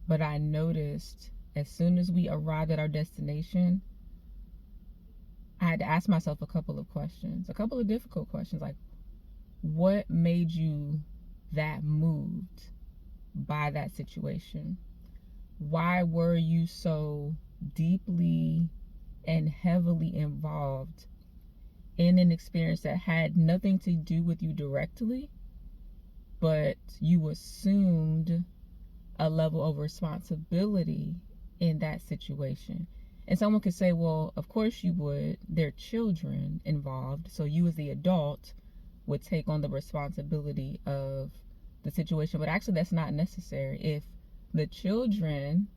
But I noticed as soon as we arrived at our destination, I had to ask myself a couple of questions, a couple of difficult questions, like, what made you that moved by that situation? Why were you so deeply and heavily involved in an experience that had nothing to do with you directly, but you assumed a level of responsibility in that situation? And someone could say, well, of course you would. There are children involved, so you as the adult would take on the responsibility of the situation. But actually, that's not necessary. If the children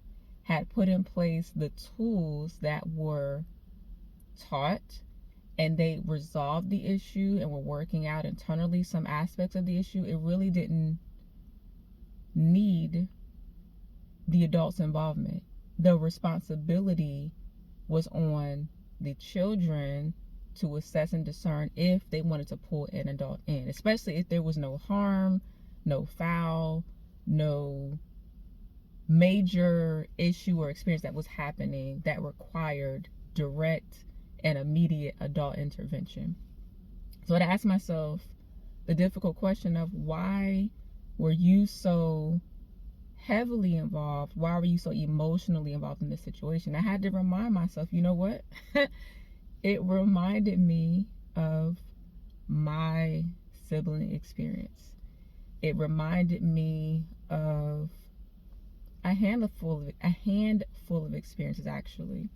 had put in place the tools that were taught and they resolved the issue and were working out internally some aspects of the issue, it really didn't need the adult's involvement. The responsibility was on the children to assess and discern if they wanted to pull an adult in, especially if there was no harm, no foul, no major issue or experience that was happening that required direct and immediate adult intervention. So I asked myself the difficult question of, why were you so heavily involved? Why were you so emotionally involved in this situation? I had to remind myself, you know what? It reminded me of my sibling experience. It reminded me of a handful of experiences, actually,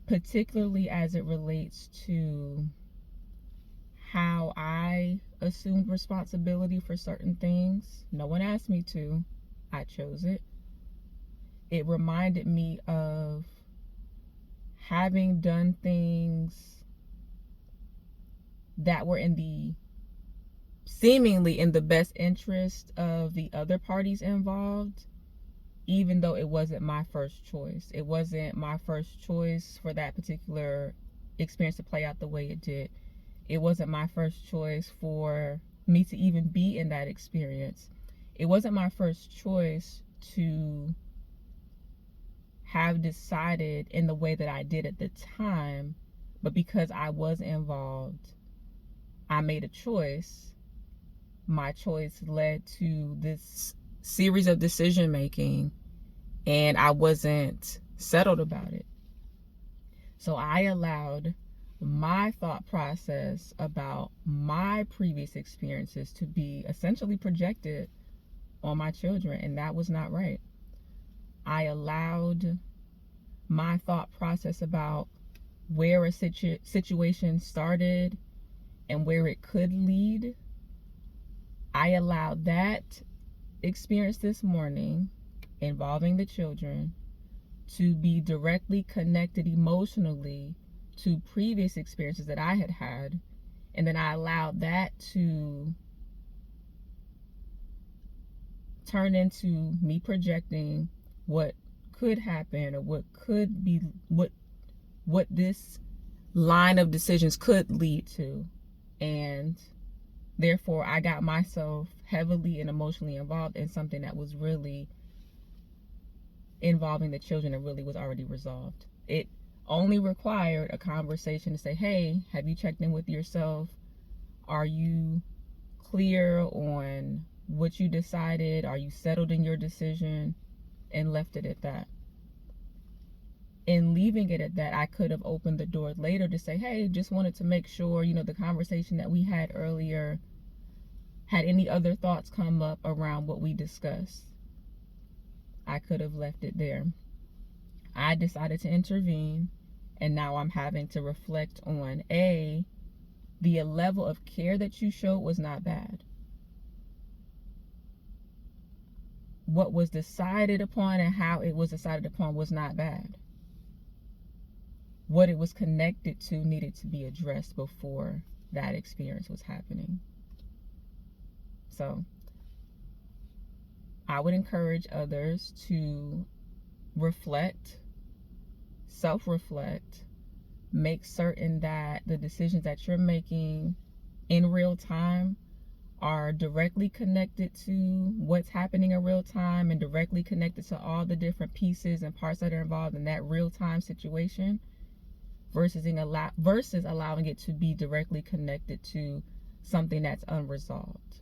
particularly as it relates to how I assumed responsibility for certain things. No one asked me to. I chose it. It reminded me of having done things that were seemingly in the best interest of the other parties involved, even though it wasn't my first choice. It wasn't my first choice for that particular experience to play out the way it did. It wasn't my first choice for me to even be in that experience. It wasn't my first choice to have decided in the way that I did at the time, but because I was involved, I made a choice. My choice led to this series of decision making, and I wasn't settled about it. So I allowed my thought process about my previous experiences to be essentially projected on my children, and that was not right. I allowed my thought process about where a situation started and where it could lead. I allowed that experience this morning involving the children to be directly connected emotionally to previous experiences that I had had. And then I allowed that to turn into me projecting what could happen, or what could be, what this line of decisions could lead to. And therefore, I got myself heavily and emotionally involved in something that was really involving the children and really was already resolved. It only required a conversation to say, hey, have you checked in with yourself? Are you clear on what you decided? Are you settled in your decision? And left it at that. In leaving it at that, I could have opened the door later to say, hey, just wanted to make sure, the conversation that we had earlier, had any other thoughts come up around what we discussed. I could have left it there. I decided to intervene, and now I'm having to reflect on, A, the level of care that you showed was not bad. What was decided upon and how it was decided upon was not bad. What it was connected to needed to be addressed before that experience was happening. So I would encourage others to reflect, self-reflect, make certain that the decisions that you're making in real time are directly connected to what's happening in real time and directly connected to all the different pieces and parts that are involved in that real time situation, versus allowing it to be directly connected to something that's unresolved.